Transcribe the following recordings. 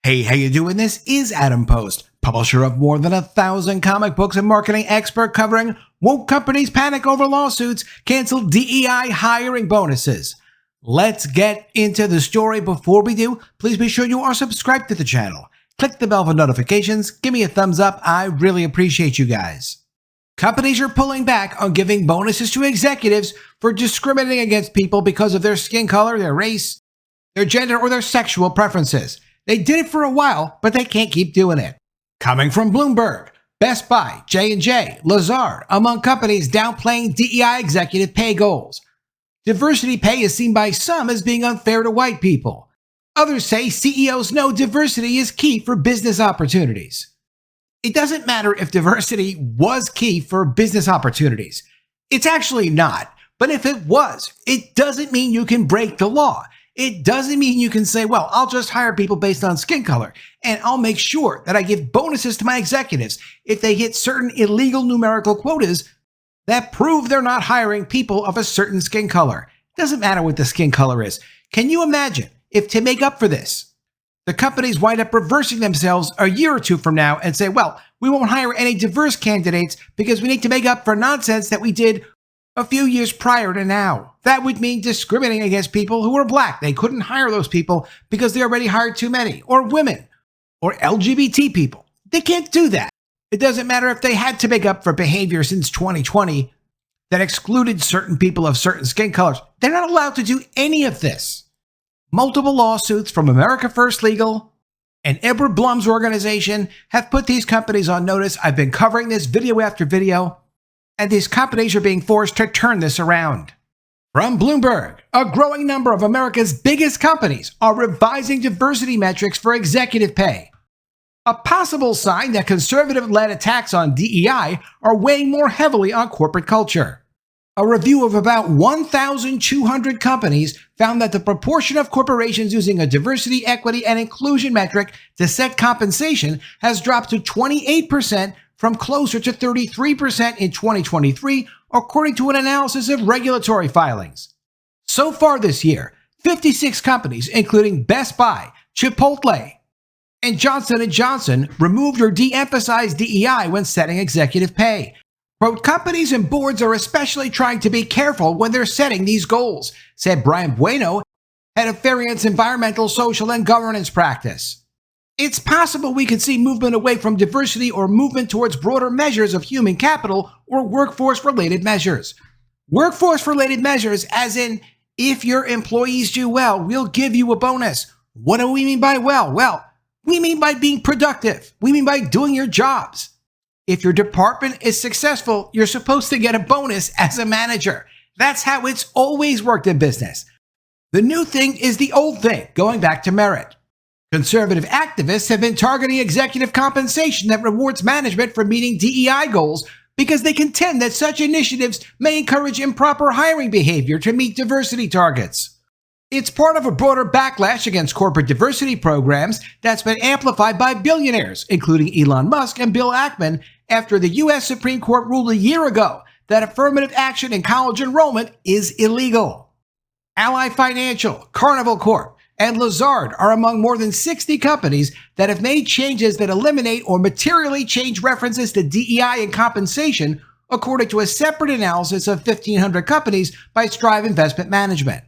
Hey, how you doing? This is Adam Post, publisher of more than 1,000 comic books and marketing expert covering woke companies panic over lawsuits, cancel DEI hiring bonuses. Let's get into the story. Before we do, please be sure you are subscribed to the channel. Click the bell for notifications. Give me a thumbs up. I really appreciate you guys. Companies are pulling back on giving bonuses to executives for discriminating against people because of their skin color, their race, their gender, or their sexual preferences. They did it for a while, but they can't keep doing it. Coming from Bloomberg, Best Buy, J&J, Lazard, among companies downplaying DEI executive pay goals. Diversity pay is seen by some as being unfair to white people. Others say CEOs know diversity is key for business opportunities. It doesn't matter if diversity was key for business opportunities. It's actually not. But if it was, it doesn't mean you can break the law. It doesn't mean you can say, well, I'll just hire people based on skin color, and I'll make sure that I give bonuses to my executives if they hit certain illegal numerical quotas that prove they're not hiring people of a certain skin color. It doesn't matter what the skin color is. Can you imagine if, to make up for this, the companies wind up reversing themselves a year or two from now and say, well, we won't hire any diverse candidates because we need to make up for nonsense that we did a few years prior to now. That would mean discriminating against people who are black. They couldn't hire those people because they already hired too many, or women, or LGBT people. They can't do that. It doesn't matter if they had to make up for behavior since 2020 that excluded certain people of certain skin colors. They're not allowed to do any of this. Multiple lawsuits from America First Legal and Edward Blum's organization have put these companies on notice. I've been covering this video after video, and these companies are being forced to turn this around. From Bloomberg, a growing number of America's biggest companies are revising diversity metrics for executive pay. A possible sign that conservative-led attacks on DEI are weighing more heavily on corporate culture. A review of about 1,200 companies found that the proportion of corporations using a diversity, equity, and inclusion metric to set compensation has dropped to 28% from closer to 33% in 2023, according to an analysis of regulatory filings. So far this year, 56 companies, including Best Buy, Chipotle, and Johnson & Johnson, removed or de-emphasized DEI when setting executive pay. Quote, companies and boards are especially trying to be careful when they're setting these goals, said Brian Bueno, head of Farient's environmental, social, and governance practice. It's possible we could see movement away from diversity or movement towards broader measures of human capital or workforce-related measures. Workforce-related measures, as in, if your employees do well, we'll give you a bonus. What do we mean by well? Well, we mean by being productive. We mean by doing your jobs. If your department is successful, you're supposed to get a bonus as a manager. That's how it's always worked in business. The new thing is the old thing, going back to merit. Conservative activists have been targeting executive compensation that rewards management for meeting DEI goals because they contend that such initiatives may encourage improper hiring behavior to meet diversity targets. It's part of a broader backlash against corporate diversity programs that's been amplified by billionaires, including Elon Musk and Bill Ackman, after the U.S. Supreme Court ruled a year ago that affirmative action in college enrollment is illegal. Ally Financial, Carnival Corp., and Lazard are among more than 60 companies that have made changes that eliminate or materially change references to DEI and compensation, according to a separate analysis of 1,500 companies by Strive Investment Management.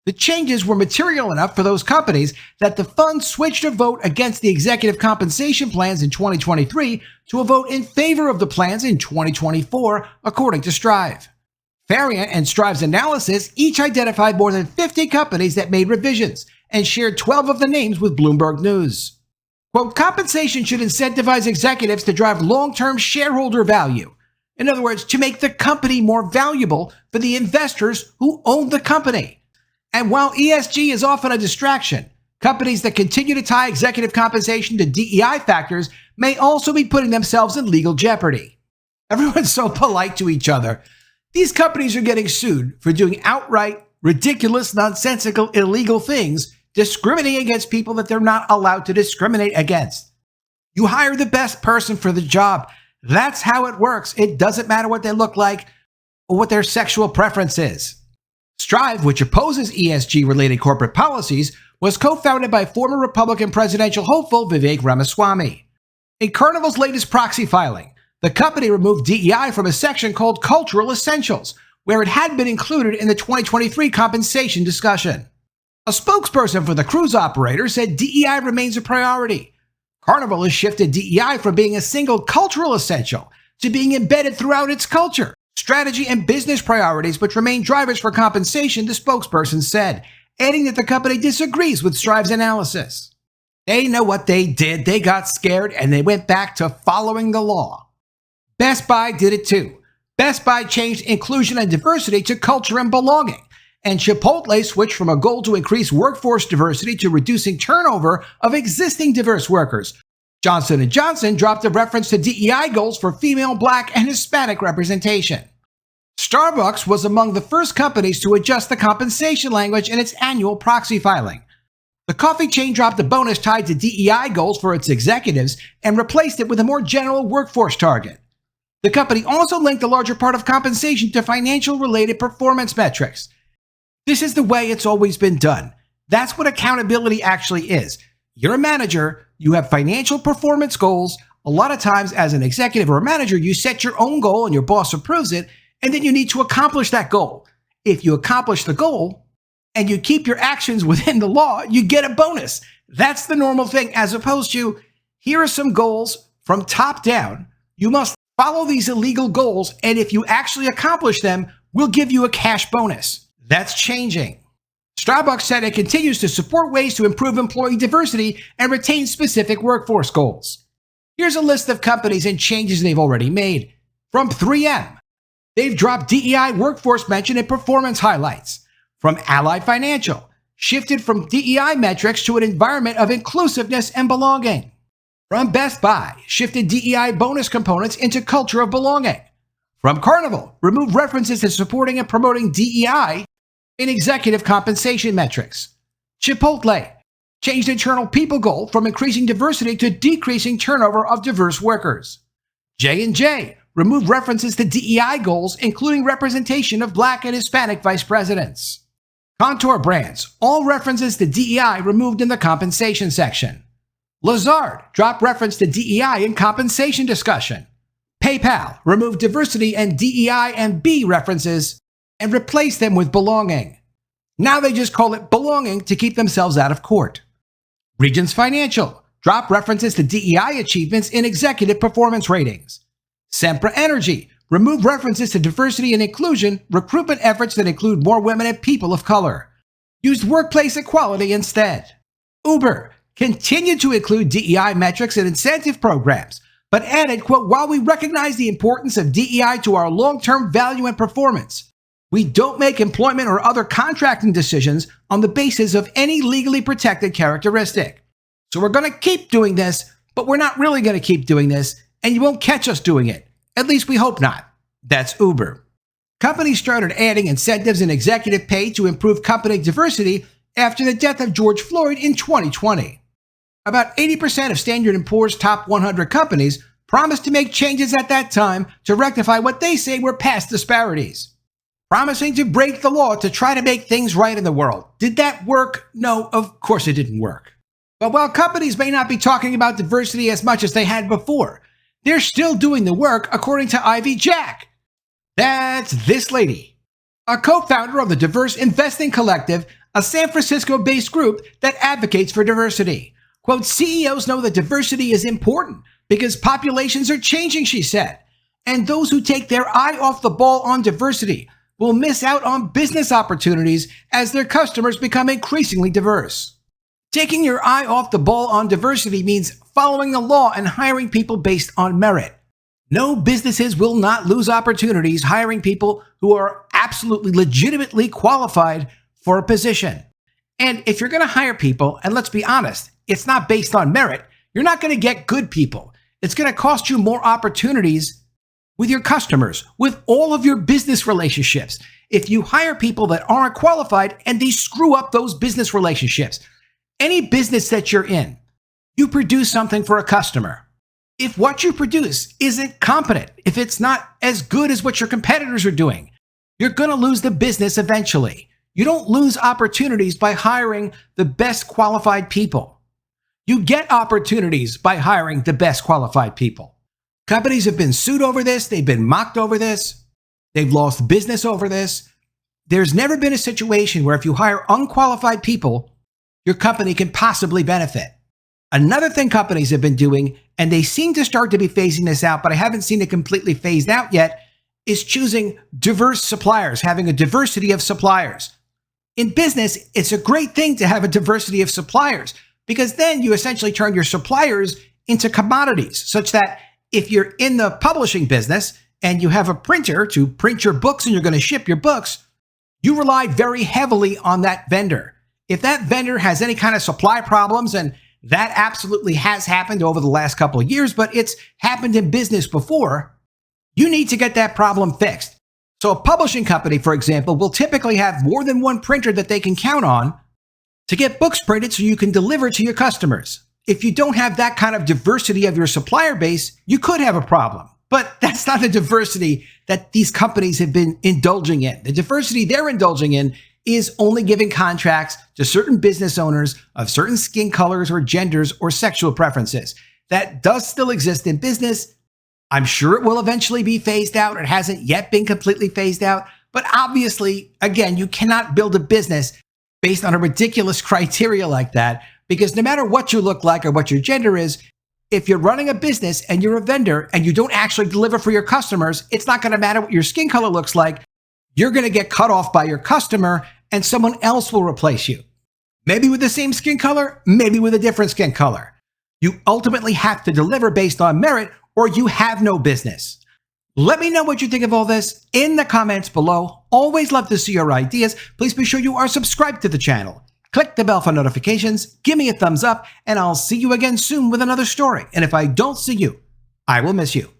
The changes were material enough for those companies that the fund switched a vote against the executive compensation plans in 2023 to a vote in favor of the plans in 2024, according to Strive. Farient and Strive's analysis each identified more than 50 companies that made revisions and shared 12 of the names with Bloomberg News. Quote, compensation should incentivize executives to drive long-term shareholder value. In other words, to make the company more valuable for the investors who own the company. And while ESG is often a distraction, companies that continue to tie executive compensation to DEI factors may also be putting themselves in legal jeopardy. Everyone's so polite to each other. These companies are getting sued for doing outright, ridiculous, nonsensical, illegal things, discriminating against people that they're not allowed to discriminate against. You hire the best person for the job. That's how it works. It doesn't matter what they look like or what their sexual preference is. Strive, which opposes ESG-related corporate policies, was co-founded by former Republican presidential hopeful Vivek Ramaswamy. In Carnival's latest proxy filing, the company removed DEI from a section called Cultural Essentials, where it had been included in the 2023 compensation discussion. A spokesperson for the cruise operator said DEI remains a priority. Carnival has shifted DEI from being a single cultural essential to being embedded throughout its culture, strategy, and business priorities, which remain drivers for compensation, the spokesperson said, adding that the company disagrees with Strive's analysis. They know what they did. They got scared and they went back to following the law. Best Buy did it too. Best Buy changed inclusion and diversity to culture and belonging. And Chipotle switched from a goal to increase workforce diversity to reducing turnover of existing diverse workers. Johnson & Johnson dropped a reference to DEI goals for female, Black, and Hispanic representation. Starbucks was among the first companies to adjust the compensation language in its annual proxy filing. The coffee chain dropped a bonus tied to DEI goals for its executives and replaced it with a more general workforce target. The company also linked a larger part of compensation to financial-related performance metrics. This is the way it's always been done. That's what accountability actually is. You're a manager, you have financial performance goals. A lot of times as an executive or a manager, you set your own goal and your boss approves it, and then you need to accomplish that goal. If you accomplish the goal and you keep your actions within the law, you get a bonus. That's the normal thing, as opposed to, here are some goals from top down. You must follow these illegal goals, and if you actually accomplish them, we'll give you a cash bonus. That's changing. Starbucks said it continues to support ways to improve employee diversity and retain specific workforce goals. Here's a list of companies and changes they've already made. From 3M, they've dropped DEI workforce mention and performance highlights. From Ally Financial, shifted from DEI metrics to an environment of inclusiveness and belonging. From Best Buy, shifted DEI bonus components into culture of belonging. From Carnival, removed references to supporting and promoting DEI in executive compensation metrics. Chipotle changed internal people goal from increasing diversity to decreasing turnover of diverse workers. J&J removed references to DEI goals, including representation of Black and Hispanic vice presidents. Contour Brands, all references to DEI removed in the compensation section. Lazard dropped reference to DEI in compensation discussion. PayPal removed diversity and DEI and B references and replaced them with belonging. Now they just call it belonging to keep themselves out of court. Regions Financial dropped references to DEI achievements in executive performance ratings. Sempra Energy removed references to diversity and inclusion, recruitment efforts that include more women and people of color. Used workplace equality instead. Uber continued to include DEI metrics and incentive programs, but added, quote, while we recognize the importance of DEI to our long-term value and performance, we don't make employment or other contracting decisions on the basis of any legally protected characteristic. So we're going to keep doing this, but we're not really going to keep doing this, and you won't catch us doing it. At least we hope not. That's Uber. Companies started adding incentives and executive pay to improve company diversity after the death of George Floyd in 2020. About 80% of Standard & Poor's top 100 companies promised to make changes at that time to rectify what they say were past disparities. Promising to break the law to try to make things right in the world. Did that work? No, of course it didn't work. But while companies may not be talking about diversity as much as they had before, they're still doing the work, according to Ivy Jack. That's this lady, a co-founder of the Diverse Investing Collective, a San Francisco-based group that advocates for diversity. Quote, CEOs know that diversity is important because populations are changing, she said. And those who take their eye off the ball on diversity will miss out on business opportunities as their customers become increasingly diverse. Taking your eye off the ball on diversity means following the law and hiring people based on merit. No businesses will not lose opportunities hiring people who are absolutely legitimately qualified for a position. And if you're going to hire people, and let's be honest, it's not based on merit, you're not going to get good people. It's going to cost you more opportunities with your customers, with all of your business relationships. If you hire people that aren't qualified and they screw up those business relationships, any business that you're in, you produce something for a customer. If what you produce isn't competent, if it's not as good as what your competitors are doing, you're going to lose the business eventually. You don't lose opportunities by hiring the best qualified people. You get opportunities by hiring the best qualified people. Companies have been sued over this. They've been mocked over this. They've lost business over this. There's never been a situation where if you hire unqualified people, your company can possibly benefit. Another thing companies have been doing, and they seem to start to be phasing this out, but I haven't seen it completely phased out yet, is choosing diverse suppliers, having a diversity of suppliers. In business, it's a great thing to have a diversity of suppliers because then you essentially turn your suppliers into commodities, such that if you're in the publishing business and you have a printer to print your books and you're going to ship your books, you rely very heavily on that vendor. If that vendor has any kind of supply problems, and that absolutely has happened over the last couple of years, but it's happened in business before, you need to get that problem fixed. So a publishing company, for example, will typically have more than one printer that they can count on to get books printed so you can deliver to your customers. If you don't have that kind of diversity of your supplier base, you could have a problem. But that's not the diversity that these companies have been indulging in. The diversity they're indulging in is only giving contracts to certain business owners of certain skin colors or genders or sexual preferences. That does still exist in business. I'm sure it will eventually be phased out. It hasn't yet been completely phased out. But obviously, again, you cannot build a business based on a ridiculous criteria like that, because no matter what you look like or what your gender is, if you're running a business and you're a vendor and you don't actually deliver for your customers, it's not going to matter what your skin color looks like. You're going to get cut off by your customer and someone else will replace you. Maybe with the same skin color, maybe with a different skin color. You ultimately have to deliver based on merit or you have no business. Let me know what you think of all this in the comments below. Always love to see your ideas. Please be sure you are subscribed to the channel. Click the bell for notifications, give me a thumbs up, and I'll see you again soon with another story. And if I don't see you, I will miss you.